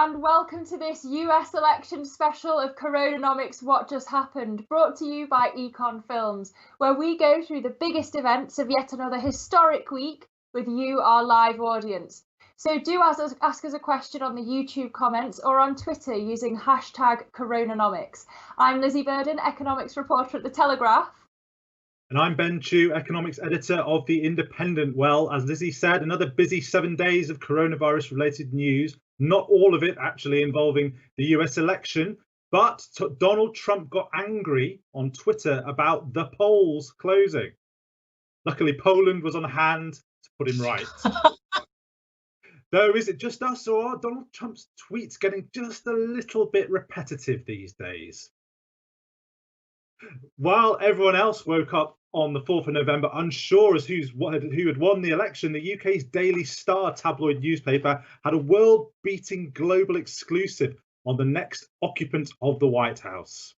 and welcome to this US election special of CoronaNomics What Just Happened, brought to you by Econ Films, where we go through the biggest events of yet another historic week with you, our live audience. So do ask us a question on the YouTube comments or on Twitter using hashtag CoronaNomics. I'm Lizzie Burden, economics reporter at The Telegraph. And I'm Ben Chu, economics editor of The Independent. Well, as Lizzie said, another busy 7 days of coronavirus-related news. Not all of it actually involving the US election, but Donald Trump got angry on Twitter about the polls closing. Luckily, Poland was on hand to put him right. Though, is it just us, or are Donald Trump's tweets getting just a little bit repetitive these days? While everyone else woke up on the 4th of November unsure as who had won the election, the UK's Daily Star tabloid newspaper had a world-beating global exclusive on the next occupant of the White House.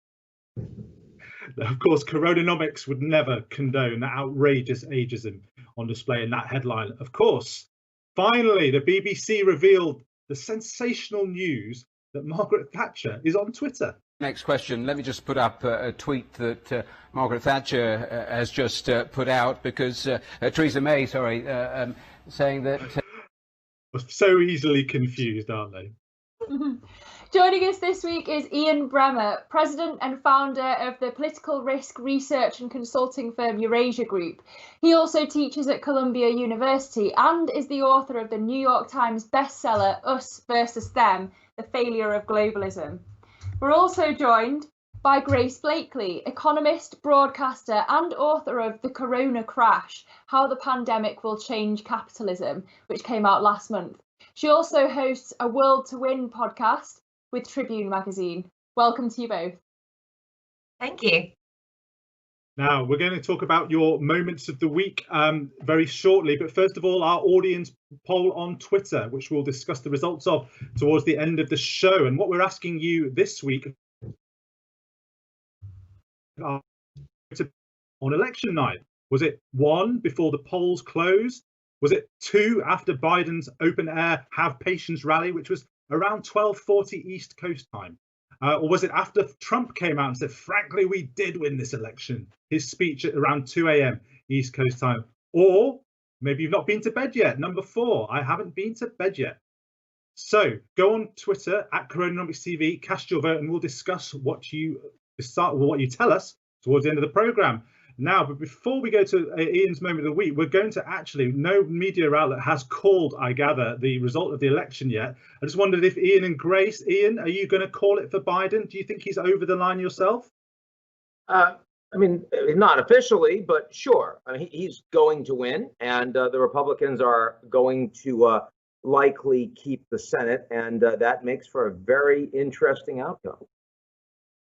Of course, CoronaNomics would never condone that outrageous ageism on display in that headline. Of course, finally, the BBC revealed the sensational news that Margaret Thatcher is on Twitter. Next question. Let me just put up a tweet that Margaret Thatcher has just put out, because Theresa May, saying that... So easily confused, aren't they? Joining us this week is Ian Bremmer, president and founder of the political risk research and consulting firm Eurasia Group. He also teaches at Columbia University and is the author of the New York Times bestseller Us versus Them, The Failure of Globalism. We're also joined by Grace Blakely, economist, broadcaster and author of The Corona Crash, How the Pandemic Will Change Capitalism, which came out last month. She also hosts a World to Win podcast with Tribune magazine. Welcome to you both. Thank you. Now, we're going to talk about your moments of the week very shortly. But first of all, our audience poll on Twitter, which we'll discuss the results of towards the end of the show. And what we're asking you this week on election night, was it 1 before the polls closed? Was it 2 after Biden's open air Have Patience rally, which was around 12:40 East Coast time? Or was it after Trump came out and said, frankly, we did win this election? His speech at around 2 a.m. East Coast time. Or maybe you've not been to bed yet. Number 4, I haven't been to bed yet. So go on Twitter at CoronaNomics TV, cast your vote, and we'll discuss what you tell us towards the end of the programme. Now, but before we go to Ian's moment of the week, we're going to no media outlet has called, I gather, the result of the election yet. I just wondered if Ian and Grace, Ian, are you going to call it for Biden? Do you think he's over the line yourself? I mean, not officially, but sure. I mean, he's going to win, and the Republicans are going to likely keep the Senate, and that makes for a very interesting outcome.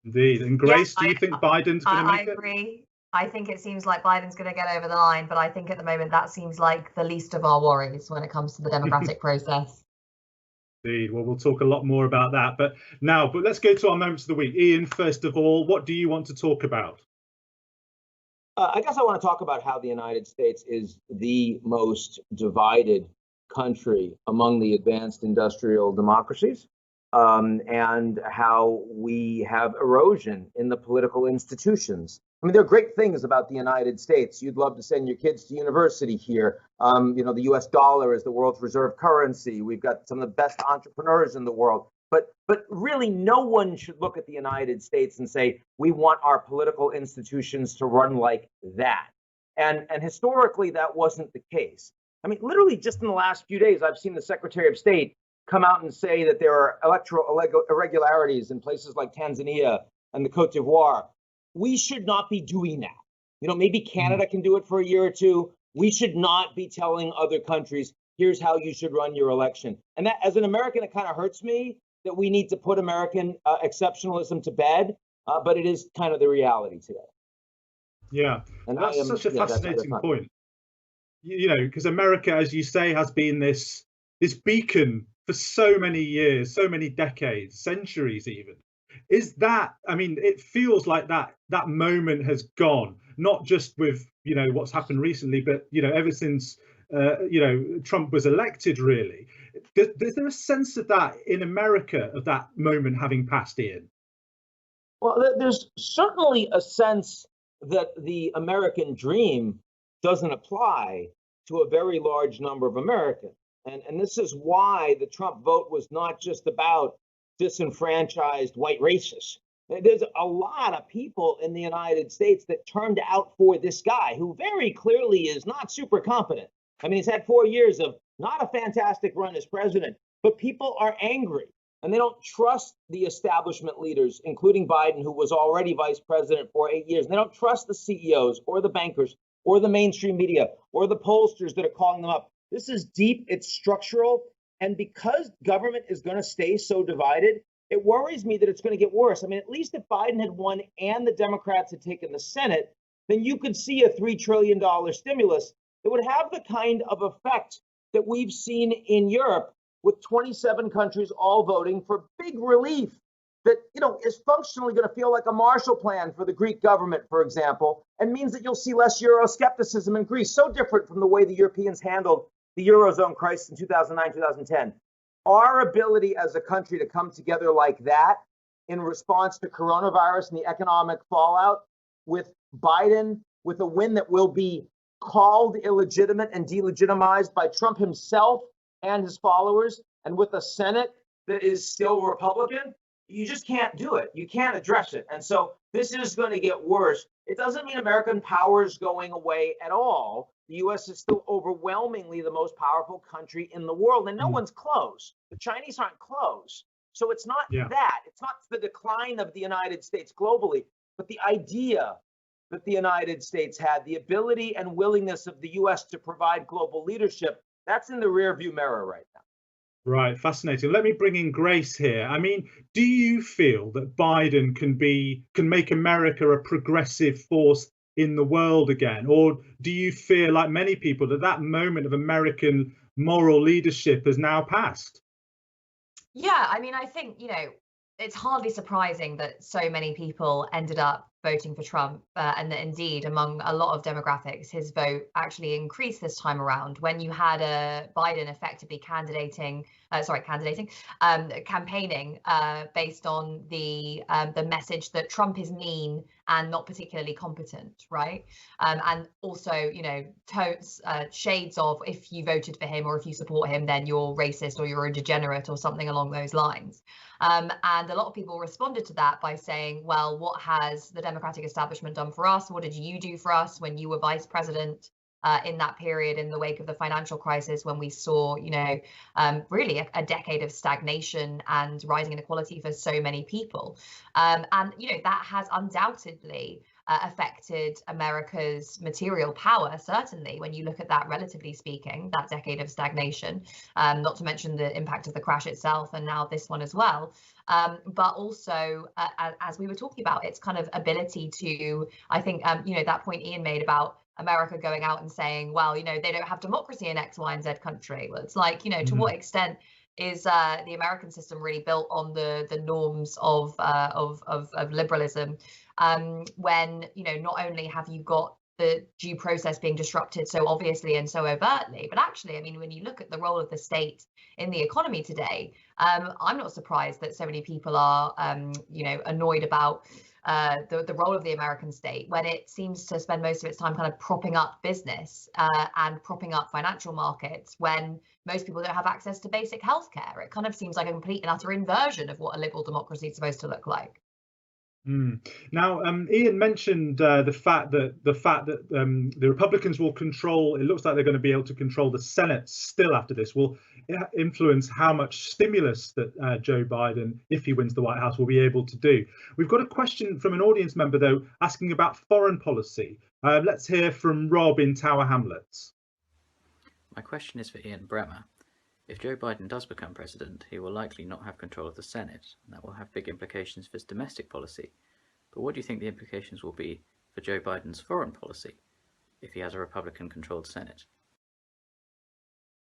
Indeed. And Grace, do you think Biden's going to make it? I agree. I think it seems like Biden's going to get over the line, but I think at the moment that seems like the least of our worries when it comes to the democratic process. Indeed. Well, we'll talk a lot more about that. But let's go to our moments of the week. Ian, first of all, what do you want to talk about? I guess I want to talk about how the United States is the most divided country among the advanced industrial democracies, and how we have erosion in the political institutions. I mean, there are great things about the United States. You'd love to send your kids to university here. The US dollar is the world's reserve currency. We've got some of the best entrepreneurs in the world. But really, no one should look at the United States and say, we want our political institutions to run like that. And historically, that wasn't the case. I mean, literally just in the last few days, I've seen the Secretary of State come out and say that there are electoral irregularities in places like Tanzania and the Cote d'Ivoire. We should not be doing that. Maybe Canada can do it for a year or two. We should not be telling other countries, here's how you should run your election. And that, as an American, it kind of hurts me that we need to put American exceptionalism to bed, but it is kind of the reality today. Yeah, and that's such a fascinating point. Because America, as you say, has been this beacon for so many years, so many decades, centuries even. Is that, I mean, it feels like that moment has gone, not just with, what's happened recently, but, ever since Trump was elected, really. Is there a sense of that in America, of that moment having passed, Ian? Well, there's certainly a sense that the American dream doesn't apply to a very large number of Americans. And this is why the Trump vote was not just about disenfranchised white racists. There's a lot of people in the United States that turned out for this guy, who very clearly is not super competent. I mean, he's had 4 years of not a fantastic run as president, but people are angry and they don't trust the establishment leaders, including Biden, who was already vice president for 8 years. And they don't trust the CEOs or the bankers or the mainstream media or the pollsters that are calling them up. This is deep, it's structural. And because government is going to stay so divided, it worries me that it's going to get worse. I mean, at least if Biden had won and the Democrats had taken the Senate, then you could see a $3 trillion stimulus that would have the kind of effect that we've seen in Europe, with 27 countries all voting for big relief that, is functionally going to feel like a Marshall Plan for the Greek government, for example, and means that you'll see less Euroscepticism in Greece. So different from the way the Europeans handled the Eurozone crisis in 2009, 2010. Our ability as a country to come together like that in response to coronavirus and the economic fallout, with Biden, with a win that will be called illegitimate and delegitimized by Trump himself and his followers, and with a Senate that is still Republican, you just can't do it. You can't address it. And so this is going to get worse. It doesn't mean American power is going away at all. The U.S. is still overwhelmingly the most powerful country in the world, and no one's close. The Chinese aren't close. So it's not that. It's not the decline of the United States globally, but the idea that the United States had, the ability and willingness of the U.S. to provide global leadership, that's in the rearview mirror right now. Right, fascinating. Let me bring in Grace here. I mean, do you feel that Biden can make America a progressive force in the world again? Or do you feel, like many people, that moment of American moral leadership has now passed? Yeah, I mean, I think, it's hardly surprising that so many people ended up voting for Trump, and that indeed among a lot of demographics, his vote actually increased this time around, when you had Biden effectively campaigning based on the message that Trump is mean and not particularly competent, right? And also, totes shades of, if you voted for him or if you support him, then you're racist or you're a degenerate or something along those lines. And a lot of people responded to that by saying, well, what has the Democratic establishment done for us? What did you do for us when you were vice president in that period, in the wake of the financial crisis, when we saw, really a decade of stagnation and rising inequality for so many people? And, that has undoubtedly affected America's material power, certainly, when you look at that, relatively speaking, that decade of stagnation, not to mention the impact of the crash itself, and now this one as well. But also, as we were talking about, its kind of ability to, I think, that point Ian made about America going out and saying, well, they don't have democracy in X, Y, and Z country. Well, it's like, to what extent is the American system really built on the norms of liberalism, when, not only have you got the due process being disrupted so obviously and so overtly, but actually, I mean, when you look at the role of the state in the economy today, I'm not surprised that so many people are, annoyed about the role of the American state, when it seems to spend most of its time kind of propping up business and propping up financial markets, when most people don't have access to basic healthcare. It kind of seems like a complete and utter inversion of what a liberal democracy is supposed to look like. Now, Ian mentioned the fact that the Republicans will control. It looks like they're going to be able to control the Senate still after this. Will influence how much stimulus that Joe Biden, if he wins the White House, will be able to do. We've got a question from an audience member, though, asking about foreign policy. Let's hear from Rob in Tower Hamlets. My question is for Ian Bremmer. If Joe Biden does become president, he will likely not have control of the Senate, and that will have big implications for his domestic policy. But what do you think the implications will be for Joe Biden's foreign policy if he has a Republican-controlled Senate?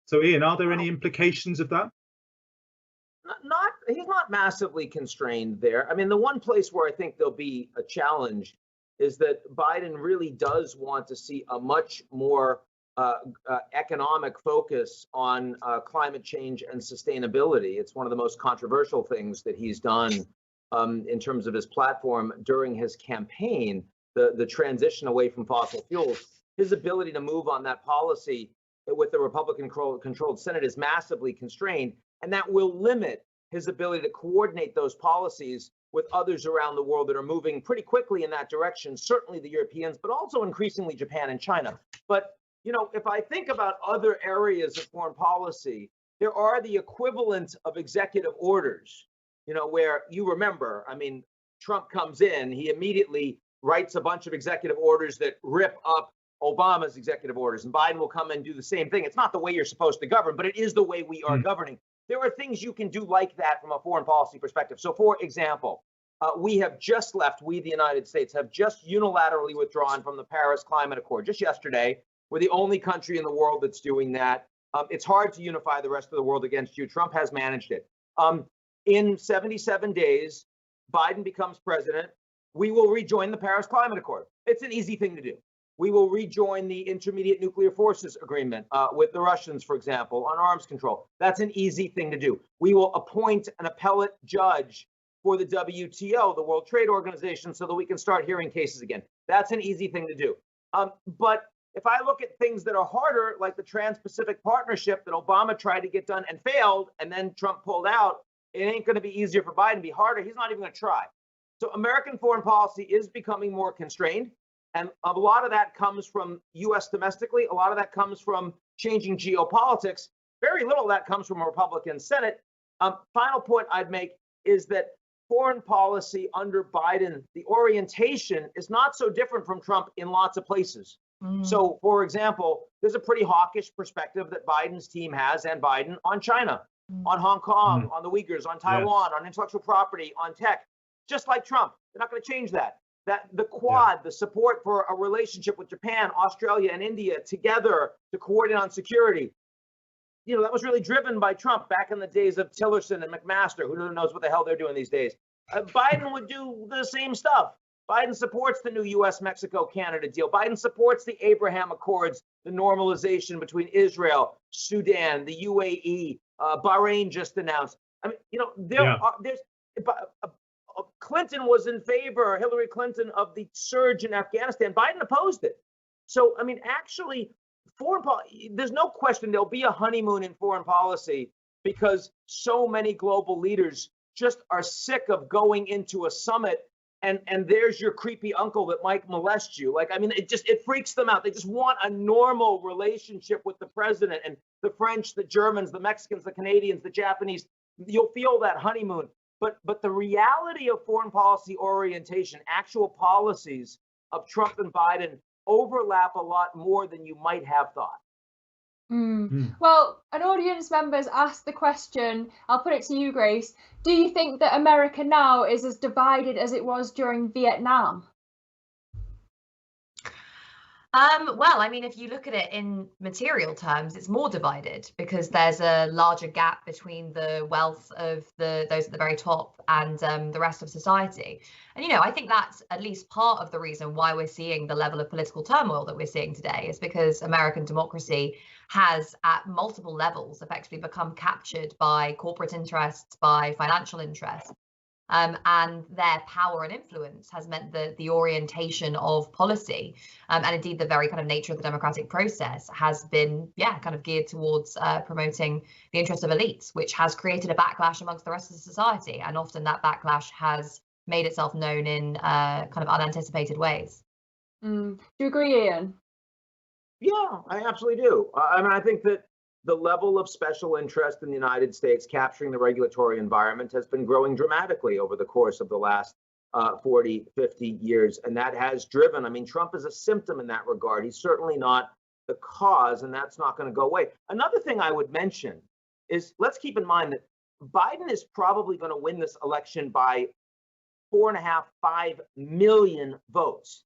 So, Ian, are there any implications of that? He's not massively constrained there. I mean, the one place where I think there'll be a challenge is that Biden really does want to see a much more economic focus on climate change and sustainability. It's one of the most controversial things that he's done in terms of his platform during his campaign, the transition away from fossil fuels. His ability to move on that policy with the Republican-controlled Senate is massively constrained, and that will limit his ability to coordinate those policies with others around the world that are moving pretty quickly in that direction, certainly the Europeans, but also increasingly Japan and China. But, you know, if I think about other areas of foreign policy, there are the equivalent of executive orders, you know, where you remember, I mean, Trump comes in, he immediately writes a bunch of executive orders that rip up Obama's executive orders, and Biden will come and do the same thing. It's not the way you're supposed to govern, but it is the way we are governing. There are things you can do like that from a foreign policy perspective. So, for example, we have just left, we, the United States, have just unilaterally withdrawn from the Paris Climate Accord just yesterday. We're the only country in the world that's doing that. It's hard to unify the rest of the world against you. Trump has managed it. In 77 days, Biden becomes president. We will rejoin the Paris Climate Accord. It's an easy thing to do. We will rejoin the Intermediate Nuclear Forces Agreement with the Russians, for example, on arms control. That's an easy thing to do. We will appoint an appellate judge for the WTO, the World Trade Organization, so that we can start hearing cases again. That's an easy thing to do. But if I look at things that are harder, like the Trans-Pacific Partnership that Obama tried to get done and failed, and then Trump pulled out, it ain't going to be easier for Biden, be harder. He's not even going to try. So American foreign policy is becoming more constrained. And a lot of that comes from U.S. domestically. A lot of that comes from changing geopolitics. Very little of that comes from a Republican Senate. Final point I'd make is that foreign policy under Biden, the orientation is not so different from Trump in lots of places. So, for example, there's a pretty hawkish perspective that Biden's team has, and Biden, on China, on Hong Kong, on the Uyghurs, on Taiwan, on intellectual property, on tech, just like Trump. They're not going to change that. That the Quad, the support for a relationship with Japan, Australia, and India together to coordinate on security, you know, that was really driven by Trump back in the days of Tillerson and McMaster. Who knows what the hell they're doing these days? Biden would do the same stuff. Biden supports the new U.S., Mexico, Canada deal. Biden supports the Abraham Accords, the normalization between Israel, Sudan, the UAE, Bahrain just announced. I mean, you know, there's Clinton was in favor, Hillary Clinton, of the surge in Afghanistan. Biden opposed it. So, I mean, actually, there's no question there'll be a honeymoon in foreign policy because so many global leaders just are sick of going into a summit and there's your creepy uncle that might molest you. Like, I mean, it freaks them out. They just want a normal relationship with the president, and the French, the Germans, the Mexicans, the Canadians, the Japanese. You'll feel that honeymoon. But the reality of foreign policy orientation, actual policies of Trump and Biden overlap a lot more than you might have thought. Well, an audience member's asked the question, I'll put it to you, Grace. Do you think that America now is as divided as it was during Vietnam? Well, I mean, if you look at it in material terms, it's more divided because there's a larger gap between the wealth of those at the very top and the rest of society. And, you know, I think that's at least part of the reason why we're seeing the level of political turmoil that we're seeing today is because American democracy has at multiple levels effectively become captured by corporate interests, by financial interests. And their power and influence has meant that the orientation of policy and indeed the very kind of nature of the democratic process has been, kind of geared towards promoting the interests of elites, which has created a backlash amongst the rest of the society. And often that backlash has made itself known in kind of unanticipated ways. Do you agree, Ian? Yeah, I absolutely do. I mean, I think that the level of special interest in the United States capturing the regulatory environment has been growing dramatically over the course of the last 40, 50 years. And that has driven, I mean, Trump is a symptom in that regard. He's certainly not the cause, and that's not going to go away. Another thing I would mention is let's keep in mind that Biden is probably going to win this election by 4.5, 5 million votes.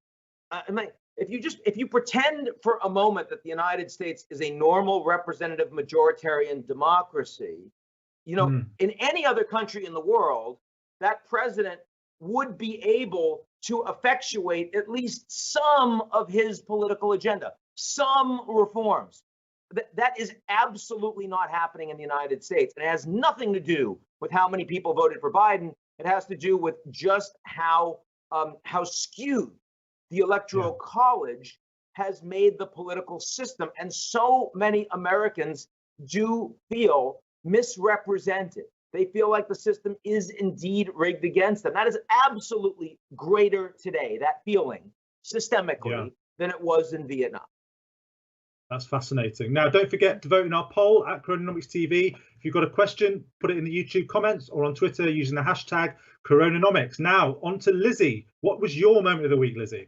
If you pretend for a moment that the United States is a normal representative majoritarian democracy, you know, in any other country in the world, that president would be able to effectuate at least some of his political agenda. some reforms. That is absolutely not happening in the United States. And it has nothing to do with how many people voted for Biden. It has to do with just how skewed the Electoral College has made the political system. And so many Americans do feel misrepresented. They feel like the system is indeed rigged against them. That is absolutely greater today, that feeling, systemically, than it was in Vietnam. That's fascinating. Now, don't forget to vote in our poll at CoronaNomics TV. If you've got a question, put it in the YouTube comments or on Twitter using the hashtag CoronaNomics. Now, on to Lizzie. What was your moment of the week, Lizzie?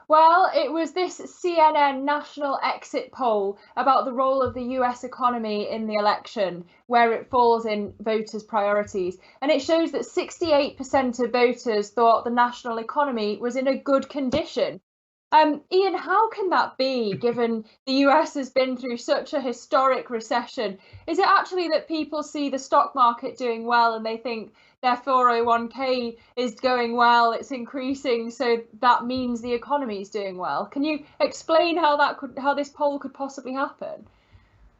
Well, it was this CNN national exit poll about the role of the US economy in the election, where it falls in voters' priorities. And it shows that 68% of voters thought the national economy was in a good condition. Ian, how can that be, given the US has been through such a historic recession? Is it actually that people see the stock market doing well and they think their 401k is going well, it's increasing, so that means the economy is doing well? Can you explain how this poll could possibly happen?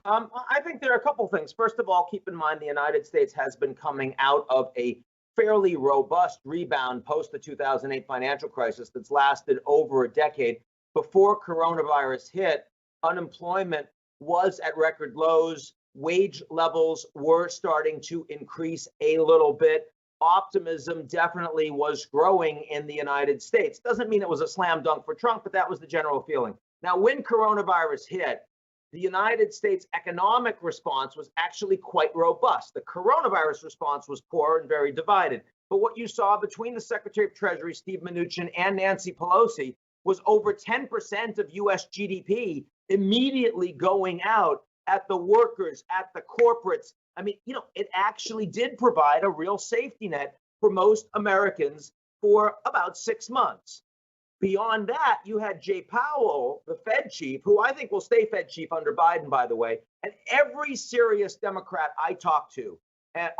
I think there are a couple things. First of all, keep in mind the United States has been coming out of a fairly robust rebound post the 2008 financial crisis that's lasted over a decade. Before coronavirus hit, unemployment was at record lows. Wage levels were starting to increase a little bit. Optimism definitely was growing in the United States. Doesn't mean it was a slam dunk for Trump, but that was the general feeling. Now, when coronavirus hit, the United States economic response was actually quite robust. The coronavirus response was poor and very divided. But what you saw between the Secretary of Treasury, Steve Mnuchin, and Nancy Pelosi was over 10% of US GDP immediately going out at the workers, at the corporates. I mean, it actually did provide a real safety net for most Americans for about 6 months. Beyond that, you had Jay Powell, the Fed chief, who I think will stay Fed chief under Biden, by the way, and every serious Democrat I talked to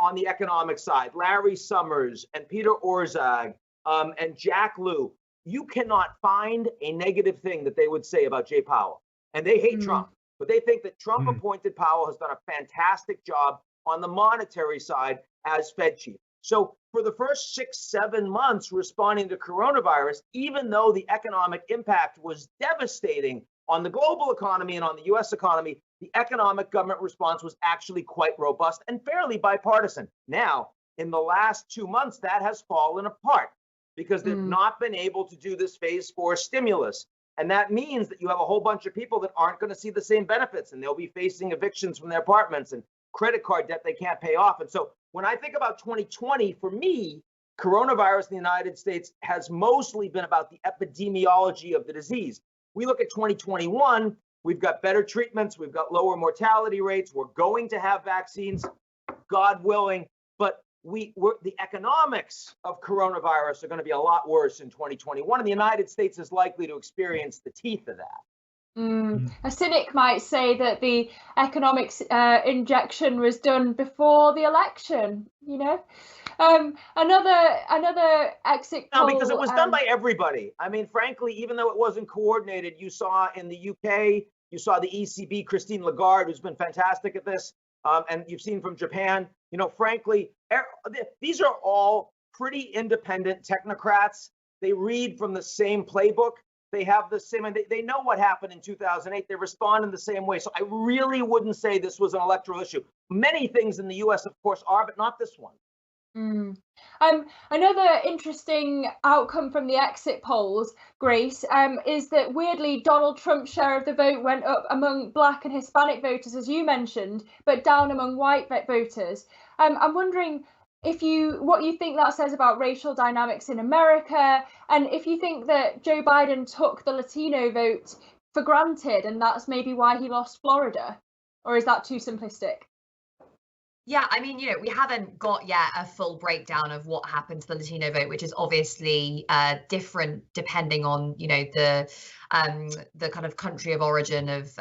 on the economic side, Larry Summers and Peter Orszag and Jack Lew, you cannot find a negative thing that they would say about Jay Powell. And they hate Trump, but they think that Trump-appointed Powell has done a fantastic job on the monetary side as Fed chief. So for the first 6-7 months responding to coronavirus, even though the economic impact was devastating on the global economy and on the US economy, the economic government response was actually quite robust and fairly bipartisan. Now, in the last 2 months, that has fallen apart because they've not been able to do this phase 4 stimulus. And that means that you have a whole bunch of people that aren't going to see the same benefits, and they'll be facing evictions from their apartments and credit card debt they can't pay off. And so when I think about 2020, for me, coronavirus in the United States has mostly been about the epidemiology of the disease. We look at 2021, we've got better treatments, we've got lower mortality rates, we're going to have vaccines, God willing, but the economics of coronavirus are going to be a lot worse in 2021, and the United States is likely to experience the teeth of that. A cynic might say that the economics injection was done before the election, Another exit poll. No, because it was done by everybody. I mean, frankly, even though it wasn't coordinated, you saw in the UK, you saw the ECB, Christine Lagarde, who's been fantastic at this, and you've seen from Japan. Frankly, these are all pretty independent technocrats. They read from the same playbook. They have the same, and they know what happened in 2008. They respond in the same way. So I really wouldn't say this was an electoral issue. Many things in the US, of course, are, but not this one. Another interesting outcome from the exit polls, Grace, is that weirdly Donald Trump's share of the vote went up among Black and Hispanic voters, as you mentioned, but down among white voters. I'm wondering what you think that says about racial dynamics in America, and if you think that Joe Biden took the Latino vote for granted and that's maybe why he lost Florida, or is that too simplistic? Yeah, I mean, we haven't got yet a full breakdown of what happened to the Latino vote, which is obviously different depending on, the the kind of country of origin of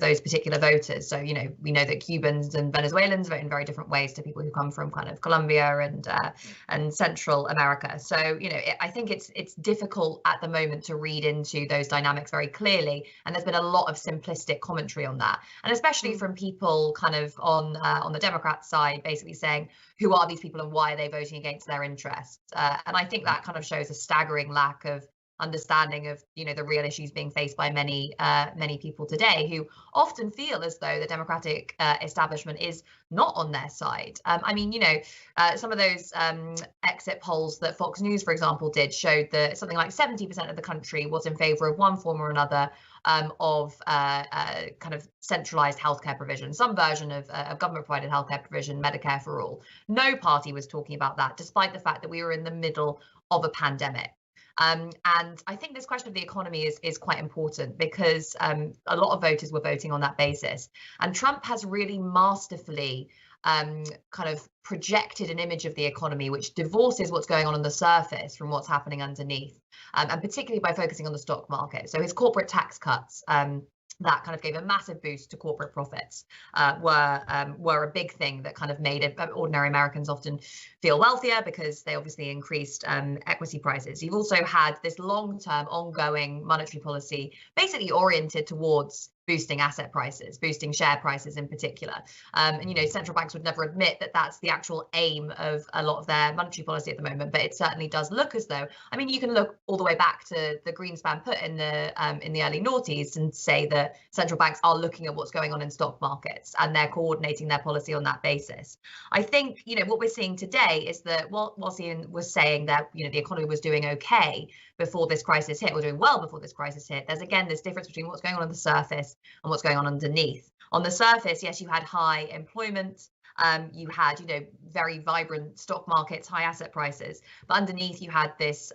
those particular voters. So, we know that Cubans and Venezuelans vote in very different ways to people who come from kind of Colombia and Central America. So, I think it's difficult at the moment to read into those dynamics very clearly. And there's been a lot of simplistic commentary on that. And especially from people kind of on the Democrat side, basically saying, who are these people and why are they voting against their interests? And I think that kind of shows a staggering lack of understanding of the real issues being faced by many people today, who often feel as though the Democratic establishment is not on their side. Some of those exit polls that Fox News, for example, did showed that something like 70% of the country was in favor of one form or another of kind of centralized healthcare provision, some version of government provided healthcare provision, Medicare for all. No party was talking about that, despite the fact that we were in the middle of a pandemic. And I think this question of the economy is quite important, because a lot of voters were voting on that basis. And Trump has really masterfully kind of projected an image of the economy which divorces what's going on the surface from what's happening underneath, and particularly by focusing on the stock market. So his corporate tax cuts that kind of gave a massive boost to corporate profits were a big thing that kind of made ordinary Americans often feel wealthier, because they obviously increased equity prices. You've also had this long-term ongoing monetary policy basically oriented towards boosting asset prices, boosting share prices in particular. And central banks would never admit that that's the actual aim of a lot of their monetary policy at the moment, but it certainly does look as though, you can look all the way back to the Greenspan put in the early noughties and say that central banks are looking at what's going on in stock markets and they're coordinating their policy on that basis. I think, what we're seeing today is that whilst Ian was saying that, the economy was doing okay before this crisis hit, or doing well before this crisis hit, there's again this difference between what's going on the surface and what's going on underneath. On the surface, yes, you had high employment, you had, very vibrant stock markets, high asset prices, but underneath you had this,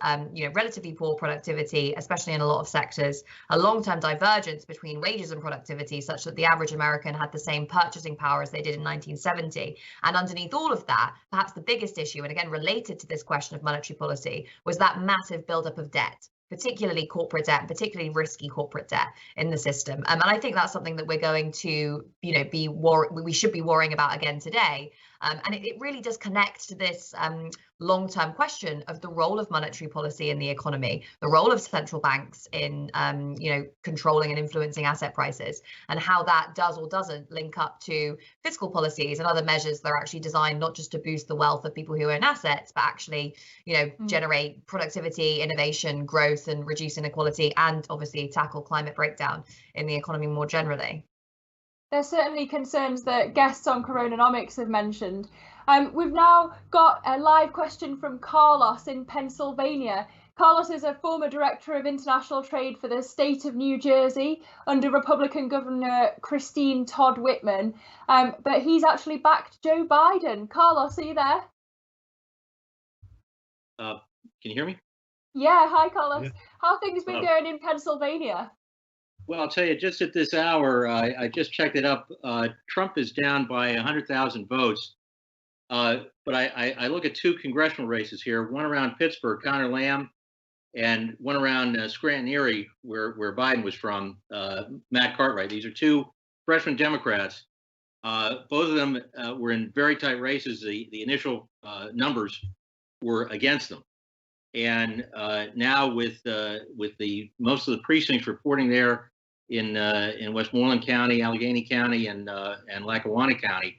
relatively poor productivity, especially in a lot of sectors, a long-term divergence between wages and productivity, such that the average American had the same purchasing power as they did in 1970. And underneath all of that, perhaps the biggest issue, and again related to this question of monetary policy, was that massive buildup of debt, particularly corporate debt, particularly risky corporate debt in the system. And I think that's something that we're going to, we should be worrying about again today. And it really does connect to this long-term question of the role of monetary policy in the economy, the role of central banks in, controlling and influencing asset prices, and how that does or doesn't link up to fiscal policies and other measures that are actually designed not just to boost the wealth of people who own assets, but actually, generate productivity, innovation, growth, and reduce inequality, and obviously tackle climate breakdown in the economy more generally. There's certainly concerns that guests on CoronaNomics have mentioned. We've now got a live question from Carlos in Pennsylvania. Carlos is a former director of international trade for the state of New Jersey under Republican Governor Christine Todd Whitman, but he's actually backed Joe Biden. Carlos, are you there? Can you hear me? Yeah, hi Carlos. Yeah. How have things been going in Pennsylvania? Well, I'll tell you, just at this hour, I just checked it up. Trump is down by 100,000 votes. But I look at two congressional races here, one around Pittsburgh, Connor Lamb, and one around Scranton, Erie, where Biden was from, Matt Cartwright. These are two freshman Democrats. Both of them were in very tight races. The initial numbers were against them. And now with the most of the precincts reporting there in Westmoreland County, Allegheny County, and Lackawanna County,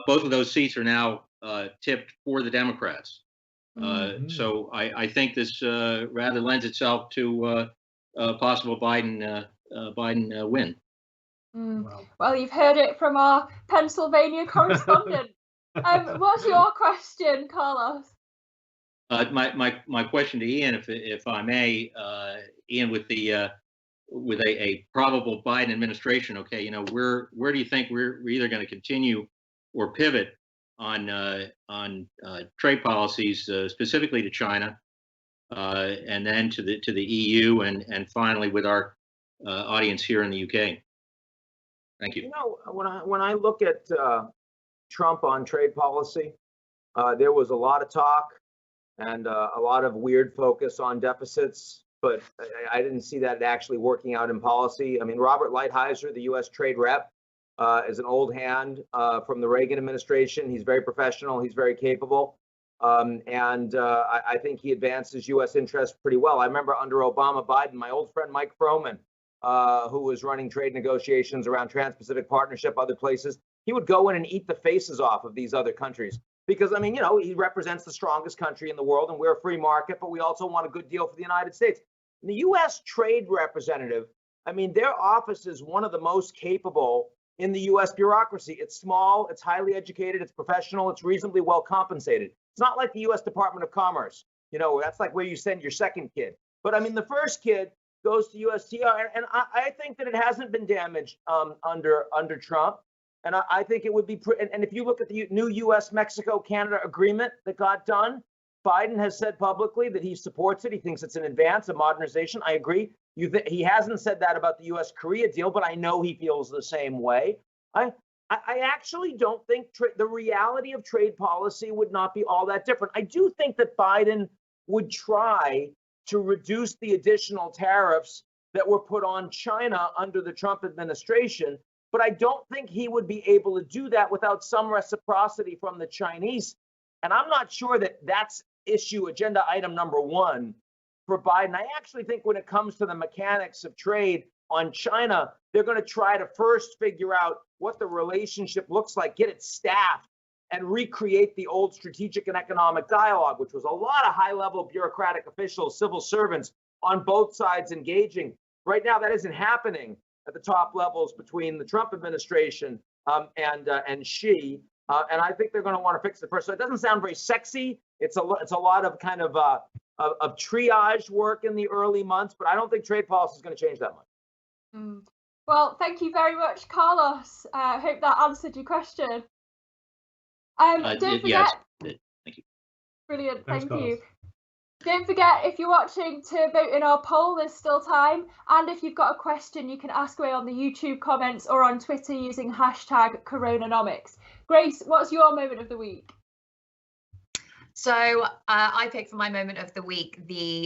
both of those seats are now tipped for the Democrats. So I think this rather lends itself to a possible Biden win. Wow. Well, you've heard it from our Pennsylvania correspondent. What's your question, Carlos? My question to Ian, if I may, Ian, with a probable Biden administration, okay, where do you think we're either going to continue or pivot on trade policies, specifically to China, and then to the EU, and finally with our audience here in the UK? Thank you. When I look at Trump on trade policy, there was a lot of talk and a lot of weird focus on deficits but I didn't see that actually working out in policy. I mean, Robert Lighthizer, the U.S. trade rep, is an old hand from the Reagan administration. He's very professional. He's very capable. I think he advances U.S. interests pretty well. I remember under Obama, Biden, my old friend Mike Froman, who was running trade negotiations around Trans-Pacific Partnership, other places, he would go in and eat the faces off of these other countries. Because, I mean, you know, he represents the strongest country in the world, and we're a free market, but we also want a good deal for the United States. And the U.S. trade representative, I mean, their office is one of the most capable in the U.S. bureaucracy. It's small, it's highly educated, it's professional, it's reasonably well compensated. It's not like the U.S. Department of Commerce. You know, that's like where you send your second kid. But I mean, the first kid goes to USTR, and I think that it hasn't been damaged under Trump. And I think it would be, and if you look at the new U.S.-Mexico-Canada agreement that got done, Biden has said publicly that he supports it. He thinks it's an advance, a modernization. I agree. He hasn't said that about the U.S.-Korea deal, but I know he feels the same way. I actually don't think the reality of trade policy would not be all that different. I do think that Biden would try to reduce the additional tariffs that were put on China under the Trump administration, but I don't think he would be able to do that without some reciprocity from the Chinese. And I'm not sure that that's agenda item number one for Biden. I actually think when it comes to the mechanics of trade on China, they're going to try to first figure out what the relationship looks like, get it staffed, and recreate the old strategic and economic dialogue, which was a lot of high-level bureaucratic officials, civil servants on both sides engaging. Right now, that isn't happening at the top levels between the Trump administration and Xi. And I think they're going to want to fix it first. So it doesn't sound very sexy. It's a lot of kind of triage work in the early months, but I don't think trade policy is going to change that much. Well, thank you very much, Carlos. I hope that answered your question. Don't forget. Yes. Thank you. Brilliant. Thanks, Thank you. Carlos. Don't forget, if you're watching, to vote in our poll. There's still time. And if you've got a question, you can ask away on the YouTube comments or on Twitter using hashtag CoronaNomics. Grace, what's your moment of the week? So I picked for my moment of the week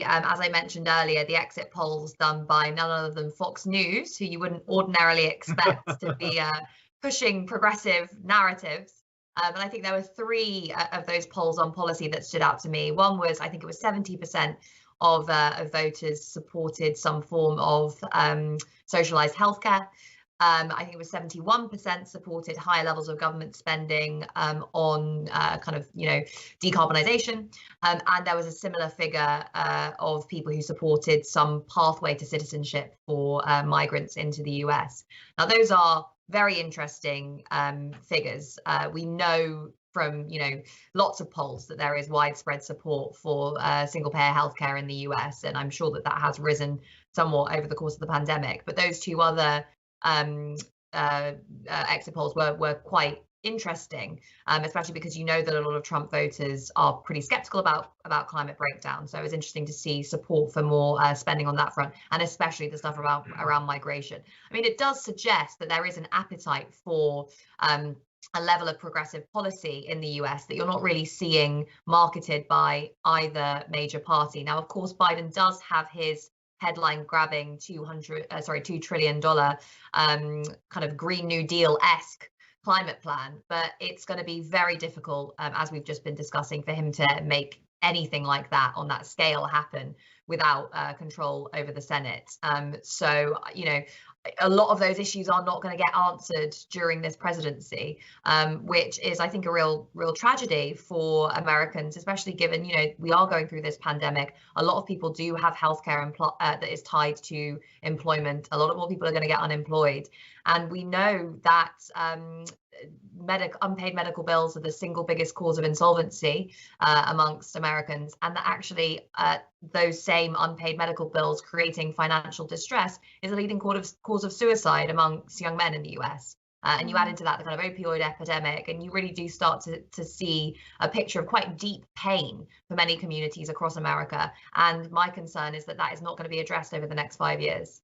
as I mentioned earlier, the exit polls done by none other than Fox News, who you wouldn't ordinarily expect to be pushing progressive narratives. And I think there were three of those polls on policy that stood out to me. One was, I think it was 70% of voters supported some form of socialized healthcare. I think it was 71% supported higher levels of government spending on kind of, decarbonization. And there was a similar figure of people who supported some pathway to citizenship for migrants into the US. Now, those are very interesting figures. We know from lots of polls that there is widespread support for single-payer healthcare in the US, and I'm sure that has risen somewhat over the course of the pandemic. But those two other exit polls were quite interesting, especially because that a lot of Trump voters are pretty skeptical about climate breakdown. So it was interesting to see support for more spending on that front, and especially the stuff around migration. I mean, it does suggest that there is an appetite for a level of progressive policy in the US that you're not really seeing marketed by either major party. Now, of course, Biden does have his headline-grabbing $2 trillion kind of Green New Deal-esque climate plan, but it's going to be very difficult, as we've just been discussing, for him to make anything like that on that scale happen without control over the Senate. So, a lot of those issues are not going to get answered during this presidency, which is, I think, a real tragedy for Americans, especially given, we are going through this pandemic. A lot of people do have healthcare that is tied to employment. A lot more people are going to get unemployed. And we know that unpaid medical bills are the single biggest cause of insolvency amongst Americans, and that actually those same unpaid medical bills creating financial distress is a leading cause of suicide amongst young men in the US. And you add into that the kind of opioid epidemic, and you really do start to see a picture of quite deep pain for many communities across America. And my concern is that is not going to be addressed over the next 5 years.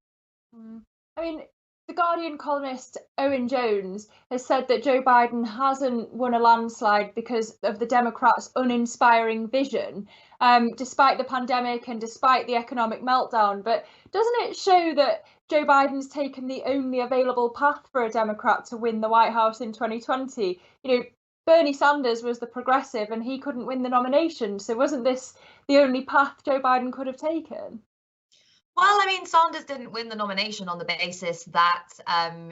I mean, the Guardian columnist Owen Jones has said that Joe Biden hasn't won a landslide because of the Democrats' uninspiring vision. despite the pandemic and despite the economic meltdown. But doesn't it show that Joe Biden's taken the only available path for a Democrat to win the White House in 2020? You know, Bernie Sanders was the progressive and he couldn't win the nomination. So wasn't this the only path Joe Biden could have taken? Well, I mean, Sanders didn't win the nomination on the basis that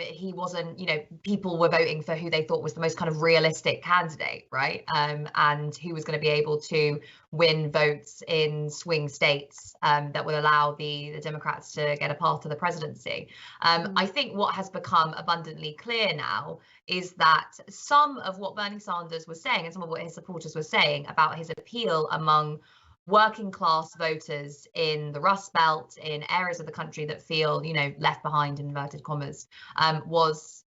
he wasn't, you know, people were voting for who they thought was the most kind of realistic candidate, right? And who was going to be able to win votes in swing states that would allow the Democrats to get a path to the presidency. I think what has become abundantly clear now is that some of what Bernie Sanders was saying and some of what his supporters were saying about his appeal among working class voters in the Rust Belt, in areas of the country that feel, you know, left behind in inverted commas, was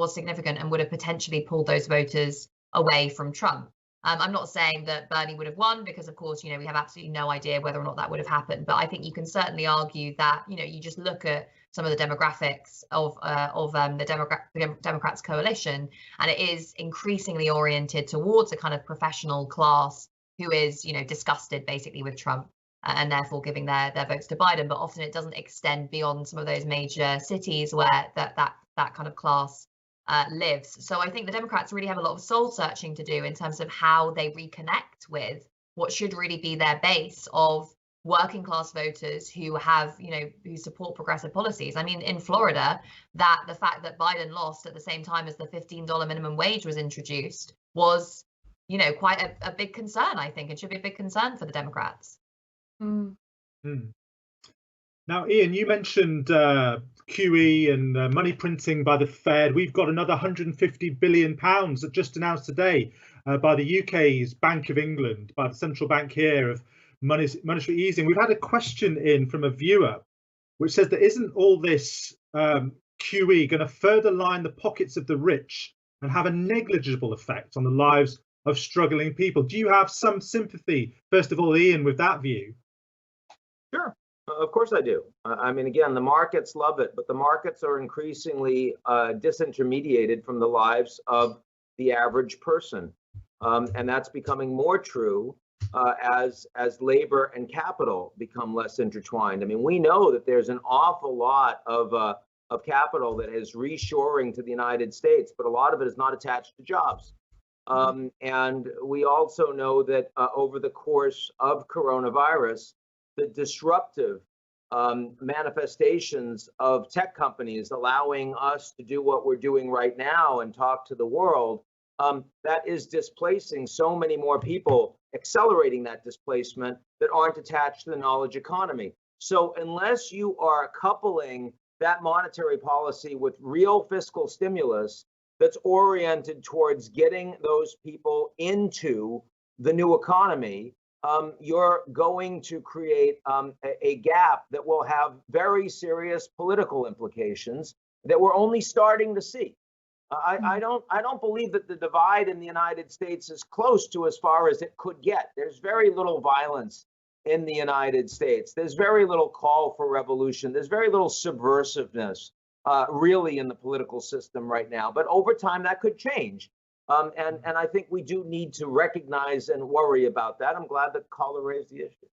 significant and would have potentially pulled those voters away from Trump. I'm not saying that Bernie would have won because, of course, you know, we have absolutely no idea whether or not that would have happened. But I think you can certainly argue that, you know, you just look at some of the demographics of the Democrats coalition, and it is increasingly oriented towards a kind of professional class who is, you know, disgusted basically with Trump and therefore giving their votes to Biden. But often it doesn't extend beyond some of those major cities where that kind of class lives. So I think the Democrats really have a lot of soul searching to do in terms of how they reconnect with what should really be their base of working class voters who have, you know, who support progressive policies. I mean, in Florida, the fact that Biden lost at the same time as the $15 minimum wage was introduced was, you know, quite a big concern, I think. It should be a big concern for the Democrats. Mm. Now, Ian, you mentioned QE and money printing by the Fed. We've got another £150 billion that just announced today by the UK's Bank of England, by the central bank here, of monetary easing. We've had a question in from a viewer which says that isn't all this QE going to further line the pockets of the rich and have a negligible effect on the lives of struggling people? Do you have some sympathy, first of all, Ian, with that view? Sure, of course I do. I mean, again, the markets love it, but the markets are increasingly disintermediated from the lives of the average person. And that's becoming more true as labor and capital become less intertwined. I mean, we know that there's an awful lot of capital that is reshoring to the United States, but a lot of it is not attached to jobs. And we also know that over the course of coronavirus, the disruptive manifestations of tech companies allowing us to do what we're doing right now and talk to the world, that is displacing so many more people, accelerating that displacement that aren't attached to the knowledge economy. So unless you are coupling that monetary policy with real fiscal stimulus that's oriented towards getting those people into the new economy, you're going to create a gap that will have very serious political implications that we're only starting to see. I don't believe that the divide in the United States is close to as far as it could get. There's very little violence in the United States. There's very little call for revolution. There's very little subversiveness really in the political system right now. But over time, that could change. And I think we do need to recognize and worry about that. I'm glad that the caller raised the issue.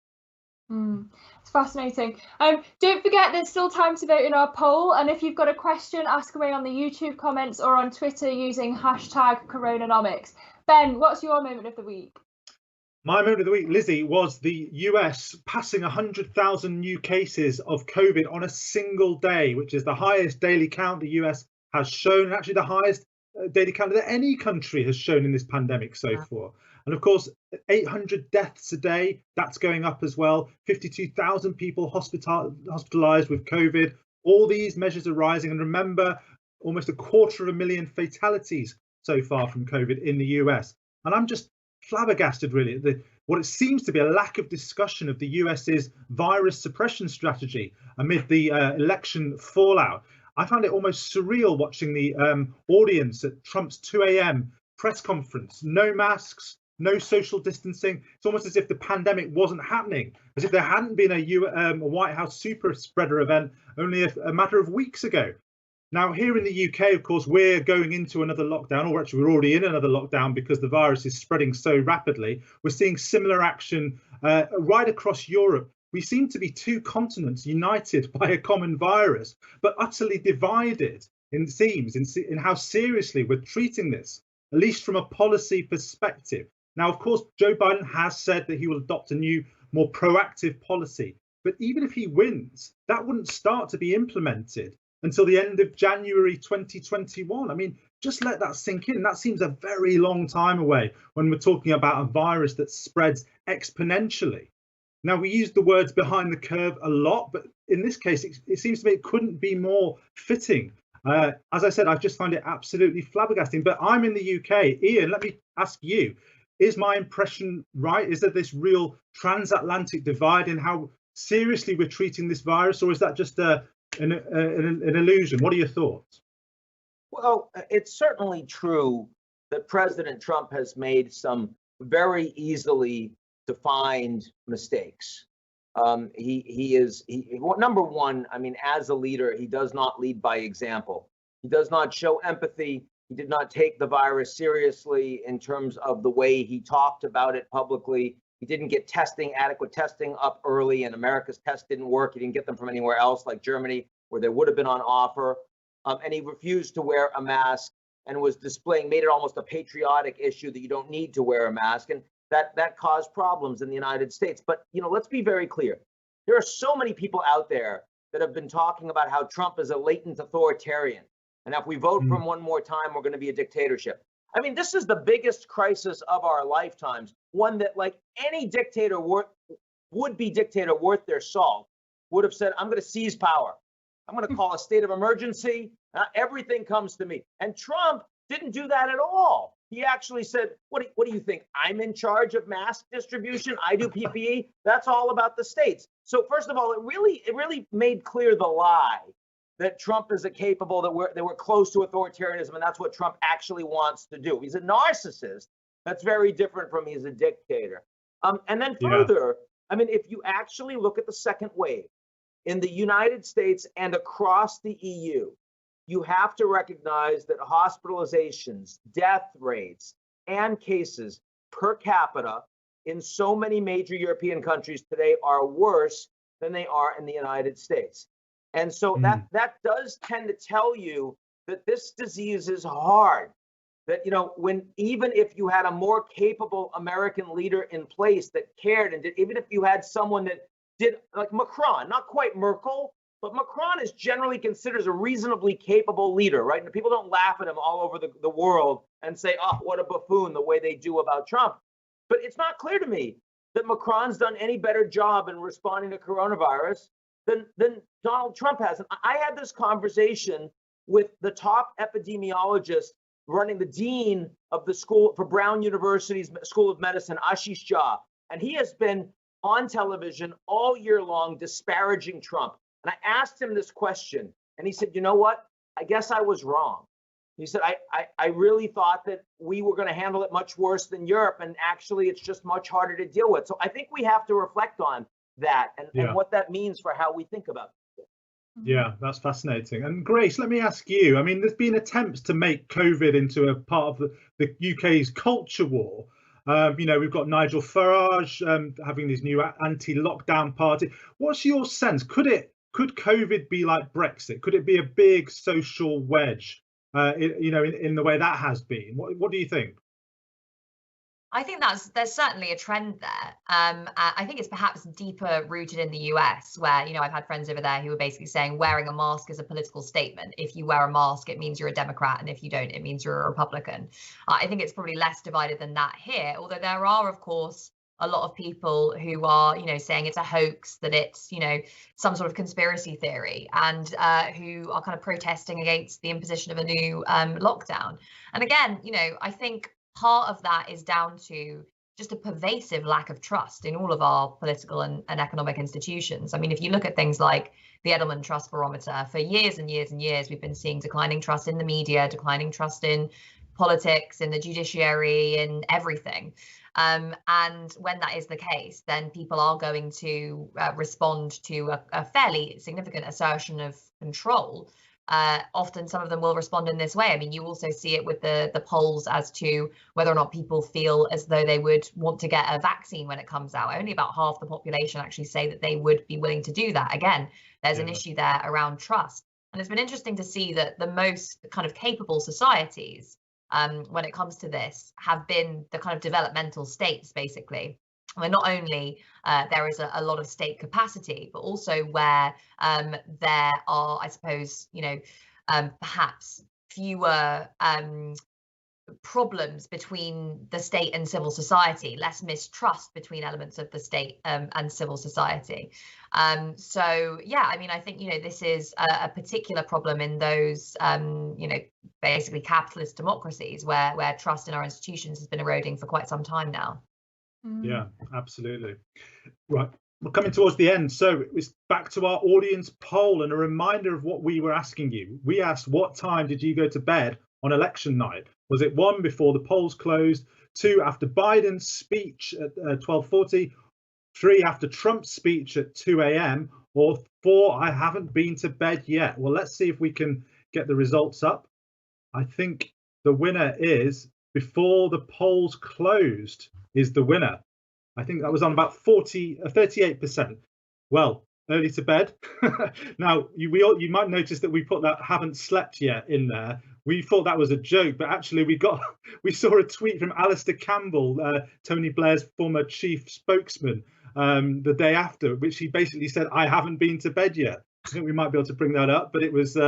It's fascinating. Don't forget, there's still time to vote in our poll. And if you've got a question, ask away on the YouTube comments or on Twitter using #CoronaNomics. Ben, what's your moment of the week? My moment of the week, Lizzie, was the US passing 100,000 new cases of COVID on a single day, which is the highest daily count the US has shown, and actually the highest daily count that any country has shown in this pandemic so far. And of course, 800 deaths a day, that's going up as well. 52,000 people hospitalized with COVID. All these measures are rising. And remember, almost 250,000 fatalities so far from COVID in the US. And I'm just flabbergasted, really, what it seems to be a lack of discussion of the US's virus suppression strategy amid the election fallout. I found it almost surreal watching the audience at Trump's 2 a.m. press conference. No masks, no social distancing. It's almost as if the pandemic wasn't happening, as if there hadn't been a White House super spreader event only a matter of weeks ago. Now, here in the UK, of course, we're going into another lockdown, or actually we're already in another lockdown because the virus is spreading so rapidly. We're seeing similar action right across Europe. We seem to be two continents united by a common virus, but utterly divided, it seems, in how seriously we're treating this, at least from a policy perspective. Now, of course, Joe Biden has said that he will adopt a new, more proactive policy. But even if he wins, that wouldn't start to be implemented until the end of January 2021. I mean, just let that sink in. That seems a very long time away when we're talking about a virus that spreads exponentially. Now, we use the words behind the curve a lot, but in this case, it seems to me it couldn't be more fitting. As I said, I just find it absolutely flabbergasting. But I'm in the UK. Ian, let me ask you, is my impression right? Is there this real transatlantic divide in how seriously we're treating this virus, or is that just an illusion? What are your thoughts? Well, it's certainly true that President Trump has made some very easily defined mistakes. Number one, I mean, as a leader, he does not lead by example. He does not show empathy. He did not take the virus seriously in terms of the way he talked about it publicly. He didn't get adequate testing up early, and America's test didn't work. He didn't get them from anywhere else like Germany, where they would have been on offer. And he refused to wear a mask and made it almost a patriotic issue that you don't need to wear a mask. And that caused problems in the United States. But, let's be very clear. There are so many people out there that have been talking about how Trump is a latent authoritarian. And if we vote for him one more time, we're going to be a dictatorship. I mean, this is the biggest crisis of our lifetimes, one that, like any dictator, would-be dictator worth their salt, would have said, I'm going to seize power. I'm going to call a state of emergency. Everything comes to me. And Trump didn't do that at all. He actually said, what do you think? I'm in charge of mask distribution. I do PPE. That's all about the states. So first of all, it really made clear the lie that Trump is capable, that we're close to authoritarianism, and that's what Trump actually wants to do. He's a narcissist. That's very different from he's a dictator. And then further, I mean, if you actually look at the second wave in the United States and across the EU, you have to recognize that hospitalizations, death rates, and cases per capita in so many major European countries today are worse than they are in the United States. And so that does tend to tell you that this disease is hard. That, even if you had a more capable American leader in place that cared, and even if you had someone that did, like Macron, not quite Merkel, but Macron is generally considered as a reasonably capable leader, right? And people don't laugh at him all over the world and say, oh, what a buffoon, the way they do about Trump. But it's not clear to me that Macron's done any better job in responding to coronavirus than Donald Trump has. And I had this conversation with the top epidemiologist running the dean of the school for Brown University's School of Medicine, Ashish Jha. And he has been on television all year long disparaging Trump. And I asked him this question, and he said, you know what? I guess I was wrong. He said, I really thought that we were going to handle it much worse than Europe, and actually it's just much harder to deal with. So I think we have to reflect on that and what that means for how we think about it. Yeah, that's fascinating. And Grace, let me ask you, I mean, there's been attempts to make COVID into a part of the UK's culture war. We've got Nigel Farage having his new anti-lockdown party. What's your sense? Could COVID be like Brexit? Could it be a big social wedge, in the way that has been? What do you think? I think there's certainly a trend there. I think it's perhaps deeper rooted in the US, where, I've had friends over there who are basically saying wearing a mask is a political statement. If you wear a mask, it means you're a Democrat, and if you don't, it means you're a Republican. I think it's probably less divided than that here, although there are, of course, a lot of people who are, saying it's a hoax, that it's, some sort of conspiracy theory, and who are kind of protesting against the imposition of a new lockdown. And again, I think part of that is down to just a pervasive lack of trust in all of our political and economic institutions. I mean, if you look at things like the Edelman Trust Barometer, for years and years and years, we've been seeing declining trust in the media, declining trust in politics, in the judiciary, in everything. And when that is the case, then people are going to respond to a fairly significant assertion of control often some of them will respond in this way. I mean, you also see it with the polls as to whether or not people feel as though they would want to get a vaccine when it comes out. Only about half the population actually say that they would be willing to do that. Again, there's an issue there around trust. And it's been interesting to see that the most kind of capable societies when it comes to this have been the kind of developmental states, basically, where not only there is a lot of state capacity, but also where there are, I suppose, perhaps fewer problems between the state and civil society, less mistrust between elements of the state and civil society. So yeah, I mean, I think this is a particular problem in those basically capitalist democracies where trust in our institutions has been eroding for quite some time now. Yeah, absolutely. Right, we're coming towards the end, so it's back to our audience poll and a reminder of what we were asking you. We asked, what time did you go to bed on election night? Was it 1 before the polls closed, 2 after Biden's speech at 12:40, 3 after Trump's speech at 2 a.m, or 4, I haven't been to bed yet? Well, let's see if we can get the results up. I think the winner is before the polls closed is the winner. I think that was on about 38%. Well, early to bed. Now, you might notice that we put that haven't slept yet in there. We thought that was a joke, but actually we saw a tweet from Alistair Campbell, Tony Blair's former chief spokesman, the day after, which he basically said, I haven't been to bed yet. I think we might be able to bring that up, but it was,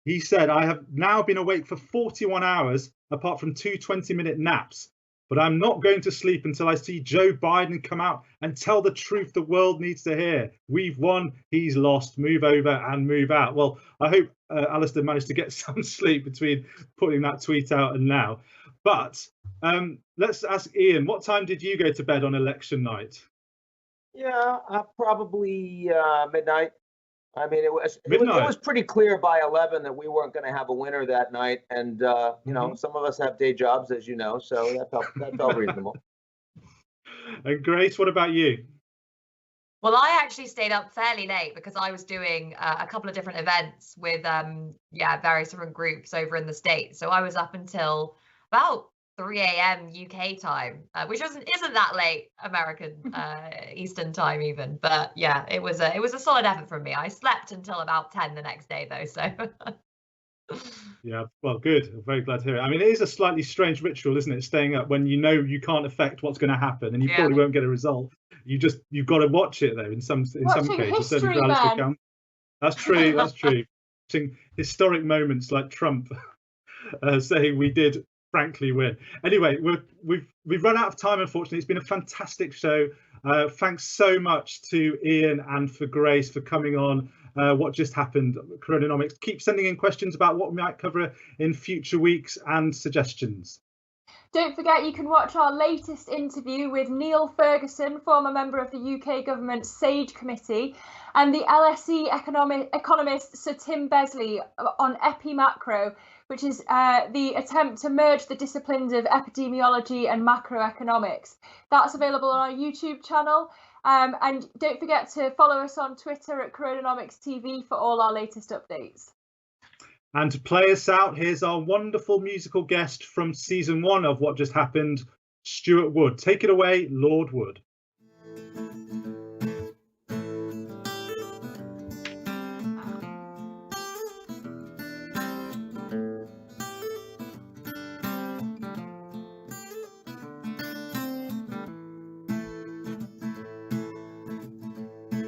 he said, I have now been awake for 41 hours, apart from 2 20-minute naps. But I'm not going to sleep until I see Joe Biden come out and tell the truth the world needs to hear. We've won, he's lost, move over and move out. Well, I hope Alistair managed to get some sleep between putting that tweet out and now. But let's ask Ian, what time did you go to bed on election night? Yeah, probably midnight. I mean, it was pretty clear by 11 that we weren't going to have a winner that night, and some of us have day jobs, as you know, so that felt reasonable. And Grace, what about you? Well, I actually stayed up fairly late because I was doing a couple of different events with various different groups over in the States. So I was up until about 3 a.m. UK time, which isn't that late American Eastern time even, but yeah, it was a solid effort from me. I slept until about 10 the next day though, so. Yeah, well, good. I'm very glad to hear it. I mean, it is a slightly strange ritual, isn't it? Staying up when you know you can't affect what's going to happen, and you probably won't get a result. You've got to watch it though. In some cases, history, that's true. That's true. Watching historic moments like Trump saying we did frankly win. Anyway, we've run out of time, unfortunately. It's been a fantastic show. Thanks so much to Ian and for Grace for coming on What Just Happened, CoronaNomics. Keep sending in questions about what we might cover in future weeks and suggestions. Don't forget you can watch our latest interview with Neil Ferguson, former member of the UK government's SAGE committee, and the LSE economist Sir Tim Besley on Epimacro, which is the attempt to merge the disciplines of epidemiology and macroeconomics. That's available on our YouTube channel. And don't forget to follow us on Twitter at CoronaNomics TV for all our latest updates. And to play us out, here's our wonderful musical guest from season 1 of What Just Happened, Stuart Wood. Take it away, Lord Wood.